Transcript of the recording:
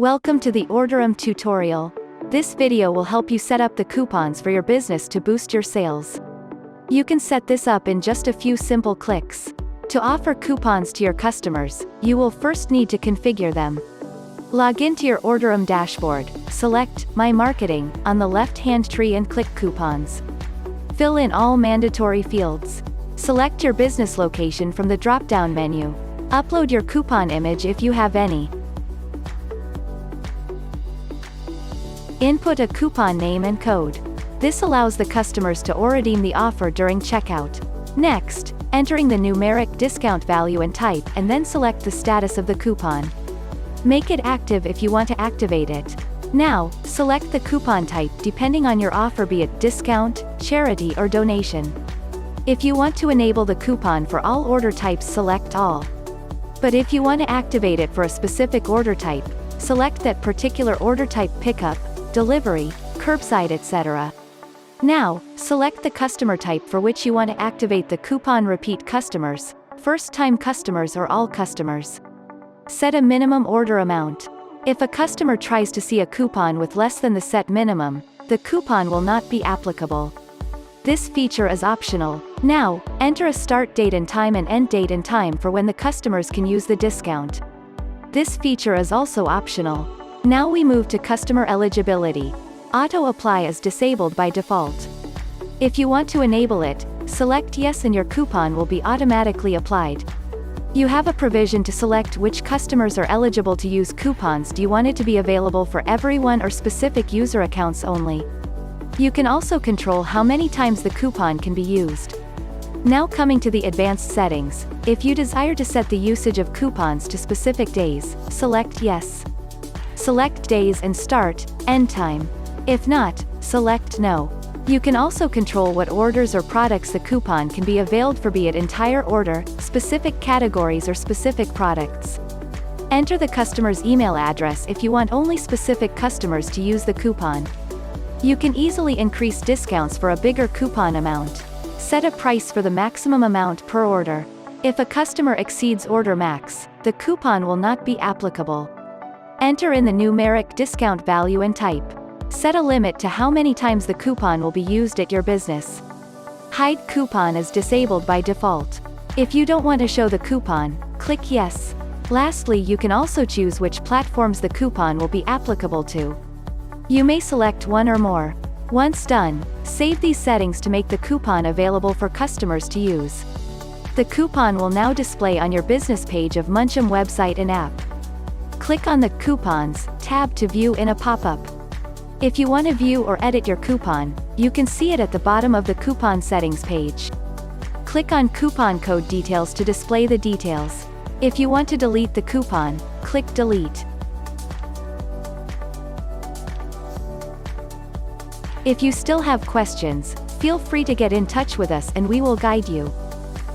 Welcome to the Orderem tutorial. This video will help you set up the coupons for your business to boost your sales. You can set this up in just a few simple clicks. To offer coupons to your customers, you will first need to configure them. Log into your Orderem dashboard, select My Marketing on the left-hand tree and click Coupons. Fill in all mandatory fields. Select your business location from the drop-down menu. Upload your coupon image if you have any. Input a coupon name and code. This allows the customers to redeem the offer during checkout. Next, entering the numeric discount value and type, and then select the status of the coupon. Make it active if you want to activate it. Now, select the coupon type depending on your offer, be it discount, charity or donation. If you want to enable the coupon for all order types, select all. But if you want to activate it for a specific order type, select that particular order type: pickup, delivery, curbside, etc. Now, select the customer type for which you want to activate the coupon: repeat customers, first-time customers, or all customers. Set a minimum order amount. If a customer tries to see a coupon with less than the set minimum, the coupon will not be applicable. This feature is optional. Now, enter a start date and time and end date and time for when the customers can use the discount. This feature is also optional. Now we move to customer eligibility. Auto apply is disabled by default. If you want to enable it, select yes and your coupon will be automatically applied. You have a provision to select which customers are eligible to use coupons. Do you want it to be available for everyone or specific user accounts only? You can also control how many times the coupon can be used. Now coming to the advanced settings, if you desire to set the usage of coupons to specific days, select yes. Select days and start, end time. If not, select no. You can also control what orders or products the coupon can be availed for, be it entire order, specific categories or specific products. Enter the customer's email address if you want only specific customers to use the coupon. You can easily increase discounts for a bigger coupon amount. Set a price for the maximum amount per order. If a customer exceeds order max, the coupon will not be applicable. Enter in the numeric discount value and type. Set a limit to how many times the coupon will be used at your business. Hide coupon is disabled by default. If you don't want to show the coupon, click yes. Lastly, you can also choose which platforms the coupon will be applicable to. You may select one or more. Once done, save these settings to make the coupon available for customers to use. The coupon will now display on your business page of Munchem website and app. Click on the Coupons tab to view in a pop-up. If you want to view or edit your coupon, you can see it at the bottom of the coupon settings page. Click on Coupon Code Details to display the details. If you want to delete the coupon, click Delete. If you still have questions, feel free to get in touch with us and we will guide you.